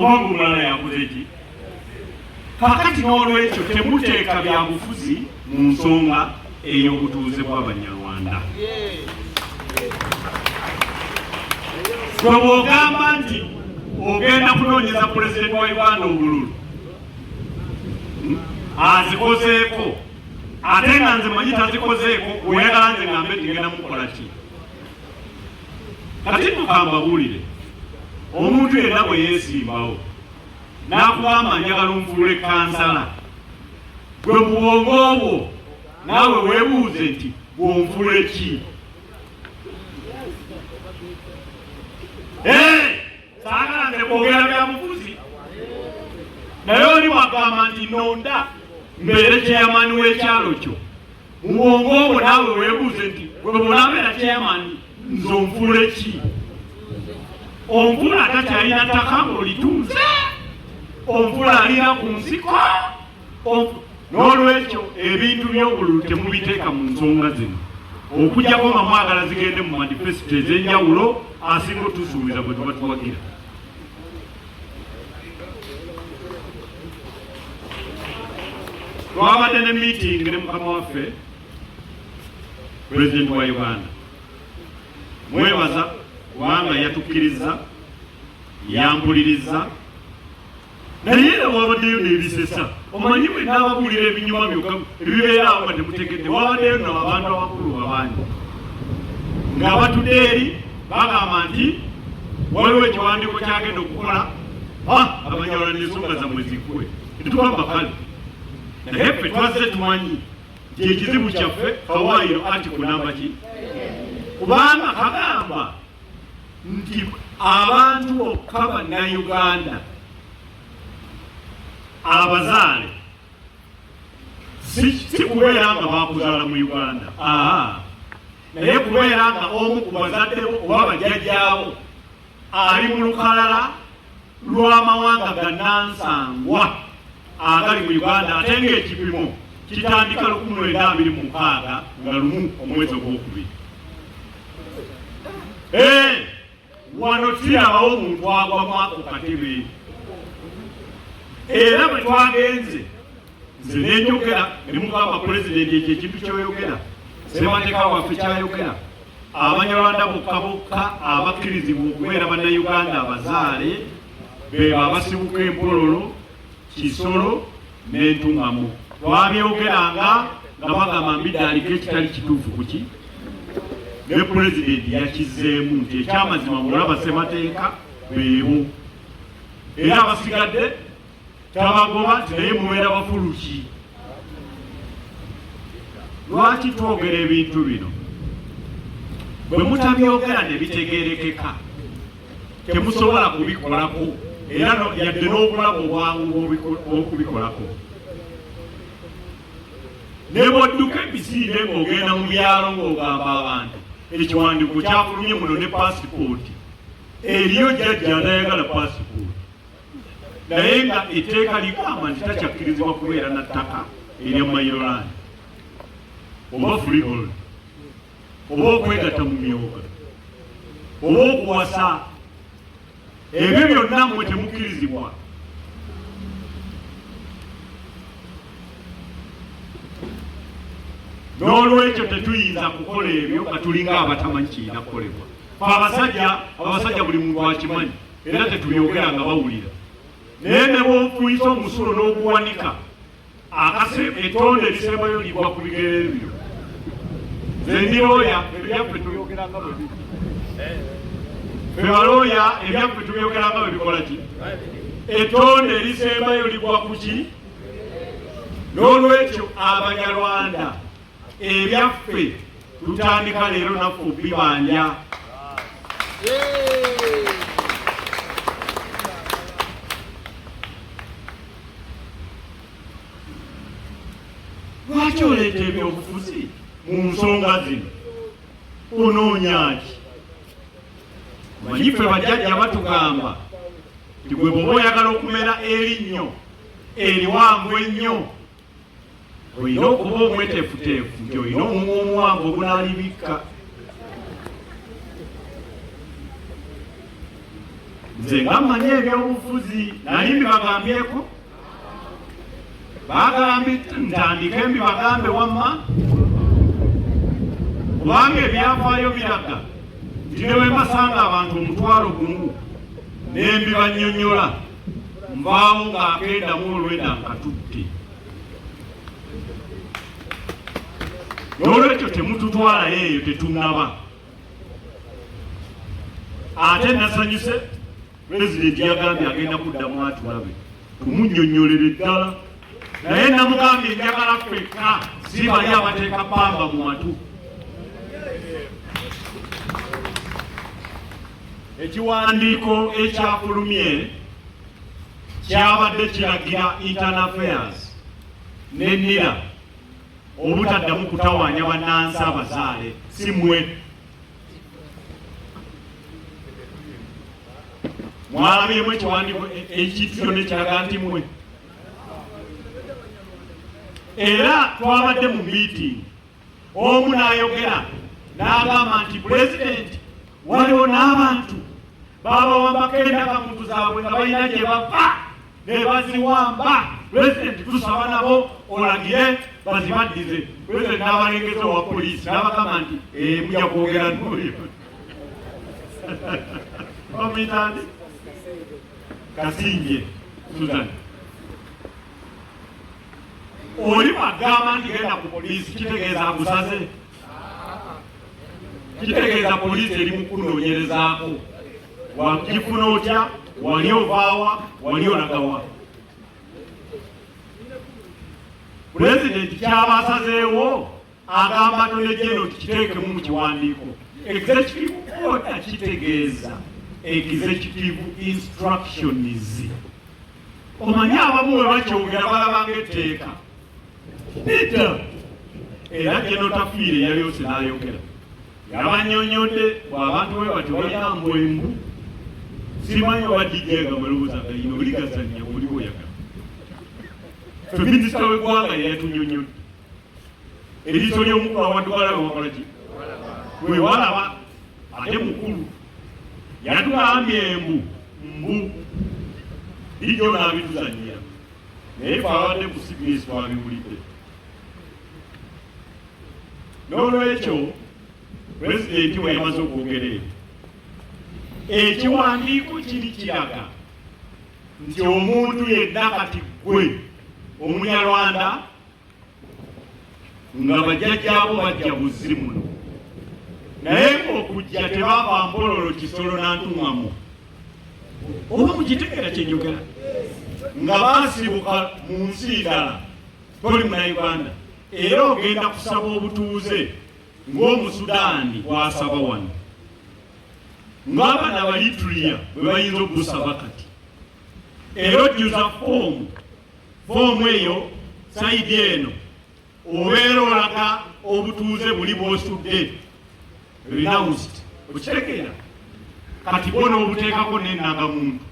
kubanga omulala yakoze ki. Kakati n'olwekyo temuteeka byabufuzi mu nsonga ey'obutuuze bw'Abanyarwanda. Gwe bw'ogamba nti ogenda kunoonyeza pulezidenti wa Uganda obululu azikozeeko ate nga nze manyi tazikozeeko, oyagala nze ngambe nti ngenda mukola ki? Kati tukambabuulire omuntu yenna bwe yeesimbawo n'akugamba njagala onfuule kansala, gwe mu bwongo bwo naawe weebuuze nti bw'onfuule ki? Saagala nze kwogera byabufuzi naye oli wagamba nti nonda mbeere chairman w'ekyalo kyo. Mu bwongo bwo naawe weebuuze nti gwe bw'onabeera chairman nze onfuule ki? Onfuula atakyalina ttaka ng'olituuze, onfuula alina ku nsiko. N'olwekyo ebintu by'obululu temubiteeka mu nsonga zino, okugjako nga mwagala zigende mu manifesito ez'enjawulo asinga otusuubiza bwe tuba tuwagira. Twabadde ne meeting ne mukama waffe pulezidenti wa Uganda. Mwebaza kubanga yatukkiriza, yampuliriza, naye era wabaddeyo n'ebisesa. Omanyi bwe n'ababuulira ebinyuma byokka ebibeerawo nga temutegedde, wabaddeyo nno abantu abakulu abangi nga batudde eri bagamba nti waliwo ekiwandiiko kyagenda okukola, Abanyarwanda n'ensonga zammwe ziggwe. Tetugamba kale naye ffe twazze tumanyi nti ekizibu kyaffe kawaayiro article namba ki, kubanga kagamba nti abantu bokka bannayuganda abazaale si kubeera nga bakuzaala mu Uganda, naye kubeera nga omu ku bazaddebo oba bajjajjaabo ali mu lukalala lw'amawanga gannansangwa agali mu Uganda, ate ng'ekipimo kitandika 1926 nga lumu omwezi ogwokubiri. Wano tirabawo omuntu agwamu ako katebe. Era bwe twagenze nze nenjogera ne mugamba pulezidenti ekyo ekintu kyoyogera ssemateeka waffe kyayogera, Abanyarwanda bokka bokka abakkirizibwa okubeera bannayuganda abazaale beba abasibuka empololo, Kisolo n'Entungamo. Twabyogeranga nga bagamba mbidaaliko ekitali kituufu kuki, ne pulezidenti yakizzeemu nti ekyamazima mulaba ssemateeka beebo, era abasigadde tabagoba nti naye mubeera bafuluki. Lwaki twogera ebintu bino? Bwe mutabyogera ne bitegeerekeka temusobola kubikolako, era yadde n'obulamu obwangu okubikolako. Ne bw'odduka emisinde ng'ogenda mu byalo ng'ogamba abantu ekiwandiiko kyafulumye muno ne paasipooti, eriyo jjajja atayagala paasipooti, naye nga etteeka ligamba nti takyakkirizibwa kubeera na ttaka erya mayirolandi oba freehold oba okwegatta mu myoga oba okuwasa. Ebyo byonna mmwe temukkirizibwa. N'olwekyo tetuyinza kukola ebyo nga tulinga abatamanyi kirina kukolebwa. Abasajja buli muntu akimanyi era tetubyogera nga bawulira. Naye ne bw'ofuyisa omusulo n'oguwanika ettonde erisembayo ligwa ku bigere byo. Nze ndi looya, ebyaffe tubyogeranga bwe biri. Ffe balooya ebyaffe tubyogeranga bwe bikola ki? Ettonde erisembayo ligwa ku ki? N'olwekyo Abanyarwanda ebyaffe tutandika leero naffe obibanja. Lwaki oleeta ebyobufuzi mu nsonga zino? Onoonya ki? Manyi ffe bajjajja batugamba nti gwe bw'oba oyagala okumera erinnyo eriwanvu ennyo olina okuba omweteefuteefu nti olina omumwa omuwanvu ogunaalibikka. nze nga mmanyi ebyobufuzi nali mbibagambyeko bagambye ntandike mbibagambe wamma kubanga ebyafaayo biraga nti ne bwe mbasanga abantu omutwalo gumu ne mbibanyonnyola nvaawo ng'akendamu olwenda nkatutte. N'olwekyo temututwalayo eyo tetunnaba. Ate nasanyuse Pulezidenti yagambye agenda kuddamu atulabe tumunnyonnyolere ddala, naye namugambye njagala ffekka si bali abateeka ppamba mu matu. Ekiwandiiko ekyafulumye kyabadde kiragira Internal Affairs ne NIRA obutaddamu kutawaanya bannansi abazaale si mmwe. Mwalabyemu ekiwandiiko ekintu kyonna ekiraga nti mmwe. Era twabadde mu meeting, omu n'ayogera n'agamba nti Pulezidenti waliwo n'abantu babawambako endagamuntu zaabwe nga balina gye bava ne baziwamba. Pulezidenti tusaba nabo olagire bazibaddize. Pulezidenti n'abalengeza owa poliisi n'abagamba nti mujja kwogera n'oyo omitandi Kasinje Susan oli bagamba nti genda ku poliisi kitegeeza agusaze, kitegeeza poliisi eri mu kunoonyerezaako. Wakifuna otya, wali ovaawa, wali olagawa. Pulezidenti kyaba asazeewo agamba tonejjeno kiteekemu mu kiwandiiko. Executive order kitegeeza executive instructions. Omanyi abamu bwe bakyogera balaba ng'etteeka nedda. Era General Tafiire yali yose n'ayogera yabannyonnyodde bw'abantu bwe batyo balina mbwembu. Simanyi oba dijjega malowooza galina oli gazannya oli oyagala. Ffe minisita w'eggwanga yeyatunnyonnyodde eriiso ly'omukulu awaddugalabe wakola ki bwe walaba ate mukulu yatugambye mbu lijjo n'abituzannyira naye fe abadde ku CBS twabiwulidde. N'olwekyo Pulezidenti bwe yamaze okwogera ebyo, ekiwandiiko kiri kiraga nti omuntu yenna kati gwe Omunyarwanda nga bajjajjaabo bajja buziri muno, naye okujja tebaava Mbololo, Kisolo n'Antuŋŋamu. Oba mukitegeera kye njogera? Nga baasibuka mu nsi ndala, toli Munnayuganda, era ogenda kusaba obutuuze ng'Omusudaani bw'asaba wano, ng'abaana Abaeritrea bwe bayinza okugusaba kati. Era ojjuza foomu eyo sayidi eno obeera olaga obutuuze buli bw'osudde renounced. Okitegeera? Kati bo n'obuteekako n'ennangamuntu.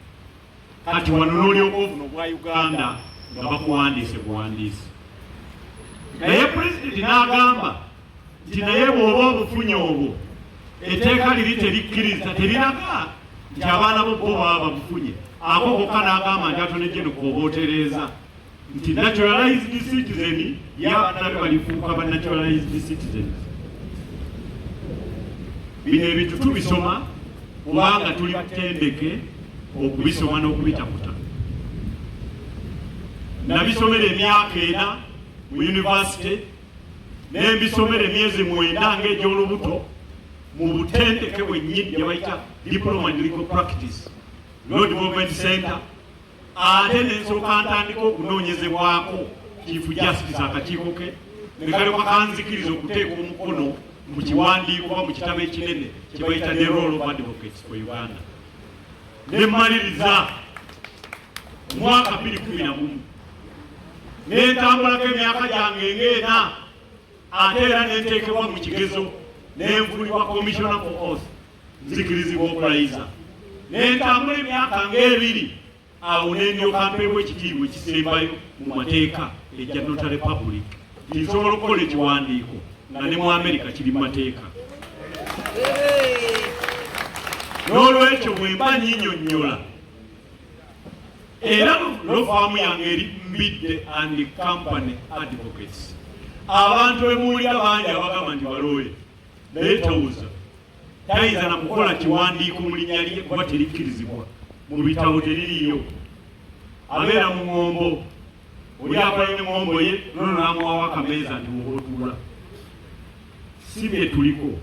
Kati wano n'olyoka obuno bwa Uganda nga bakuwandiise buwandiise. Naye Pulezidenti n'agamba nti naye bw'oba obufunye obwo etteeka liri terikkiriza, teriraga nti abaana bo bo baba babufunye. Ako kokka n'agamba nti atonejjeno kwoba otereeza nti naturalized citizen y'abannabe balifuuka ba naturalized citizens. Bino ebintu tubisoma kubanga tuli batendeke okubisoma n'okubitaputa. Nabisomera emyaka 4 mu university, n'embisomera emyezi 9 ng'egy'olubuto mu butendeke bwennyini gye bayita Diploma in Legal Practice Law Development Center. Ate n'ensooka ntandika okunoonyezebwako Chief Justice akakiiko ke ne kalyoka kanzikiriza okuteeka omukono mu kiwandiiko oba mu kitabo ekinene kye bayita The Role of Advocates for Uganda. Ne mmaliriza omwaka 2011 n'entambulako emyaka gyange ng'ena, ate era n'enteekebwa mu kigezo n'envulibwa Commissioner for Oath nzikirizibwa okulayiza, n'entambula emyaka ng'ebiri. Awo n'endyoka mpeebwa ekitiibwa ekisembayo mu mateeka ejja Notary Public nsobola okukola ekiwandiiko nga ne mu Amerika kiri mu mateeka. n'olwekyo bwe mba nnyinnyonnyola era lofaamu yange eri Mbidde and Company Advocates, abantu bemuwulira bangi abagamba nti balooye, naye tawuza tayinza na kukola kiwandiiko mu linnya lye kuba terikkirizibwa mu bitabo, teririyo. Abeera mu ŋŋombo, oli akola n'eŋŋombo ye nono n'amuwawo akameeza nti woba otuula. Si bye tuliko.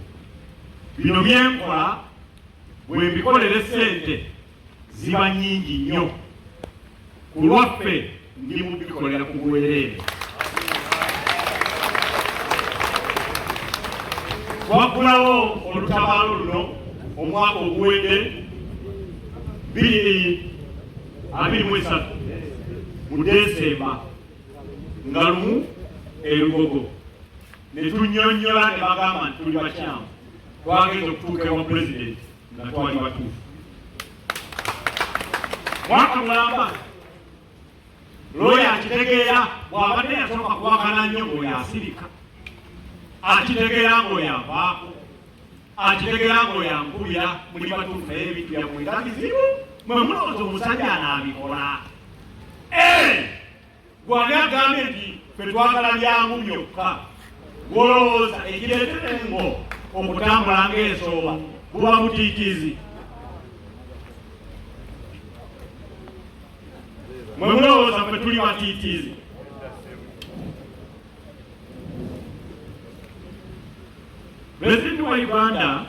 Bino byenkola bwe mbikolere ssente ziba nnyingi nnyo. Ku lwaffe ndi mu bikolera ku bwereere. Twaggulawo olutabaalo luno omwaka oguwedde 2023 mu Desemba nga lumu Erugogo, ne tunnyonnyola ne bagamba nti tuli bakyamu, twagenza okutuuka ewa pulezidenti nga twali batuufu. Mwaka mulamba looya akitegeera, bw'abadde yasooka kuwakana nnyo ng'oyo asirika, akitegeera ng'oyo avaako, akitegeera ng'oyo ankubira, muli batuufu naye ebintu byammwe nga bizibu, mwe mulowooza omusajja anaabikola. Gwani agambye nti ffe twagala byangu byokka, gwolowooza ekireeterengo okutambula ng'ensooba buba butiitiizi. Mwe mulowooza ffe tuli batiitiizi. Pulezidenti wa Uganda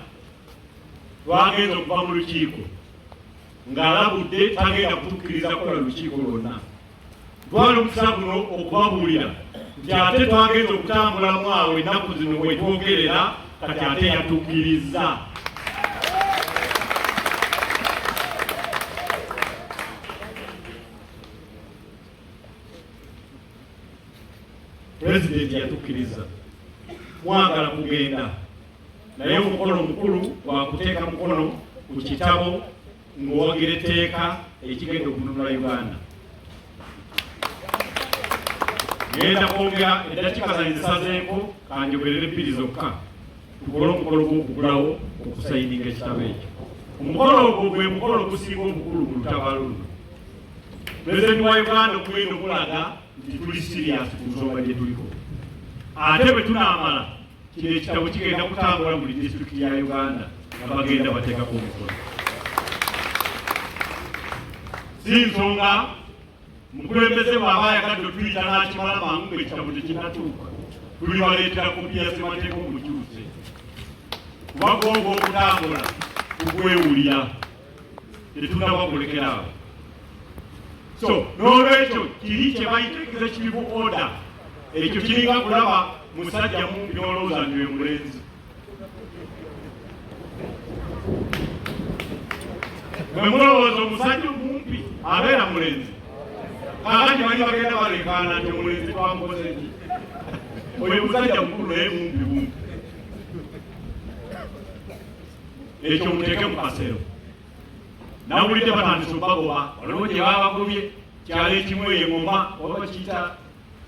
twagenza okuva mu lukiiko ng'alabudde tagenda kutukkiriza kukola lukiiko lwonna. Twali omukisa guno okubabuulira nti ate twagenza okutambulamu awo ennaku zino bwe twogerera, kati ate yatukkiriza. Pulezidenti yatukkiriza. Mwagala kugenda naye omukolo omukulu wakuteeka mukono ku kitabo ng'owagira etteeka ekigenda okununula Uganda. Ngenda kwongera eddakiika zange zisazeeko, kanjogerere 2 zokka tukole omukolo gw'okugulawo okusayininga ekitabo ekyo. Omukolo ogwo gwe mukolo ogusinga obukulu mu lutabaalo luno. Pulezidenti wa Uganda okugenda okulaga nti tuli sirias ku nsonga gye tuliko. Ate bwe tunaamala kino ekitabo kigenda kutambula buli disitulikiti ya Uganda nga bagenda bateekako omukono. Si nsonga mukulembeze bw'aba ayagadde otuyita n'akimala mangu ng'ekitabo tekinnatuuka, tulibaleetera kopi ya ssemateeka omukyuse. Kuba gwogwo okutambula tugwewulira, tetunnaba kulekera awo. So n'olwekyo kiri kye bayita executive order, ekyo kiringa kulaba musajja mumpi n'olowooza nti we mulenzi. Bwe mulowooza omusajja omumpi abeera mulenzi, kakati bali bagenda balekaana nti omulenzi twamukoze ki? Oyo musajja mukulu naye mumpi bumpi. Ekyo muteeke mu kasero. Nawulidde batandise okubagoba, waliwo gye babagobye kyalo ekimu eyo Ngoma oba bakiyita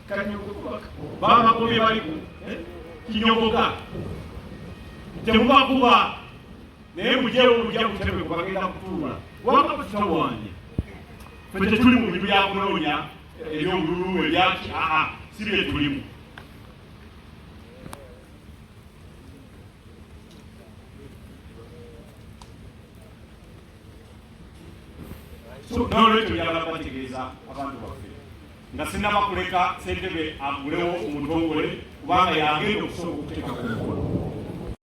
Kanyogoga, babagobye baliku Kinyogoga. Temubakuba naye mujeewo olujja ku ttebe bagenda kutuula. Wanga kitabo wange ffe tetuli mu bintu bya kunoonya ebyobululu ebyaki, si bye tulimu. N'olwekyo njagala kubategeeza abantu baffe nga sinaba kuleka ssentebe agulewo omutongole kubanga yagenda okusobola okuteeka ku mukono.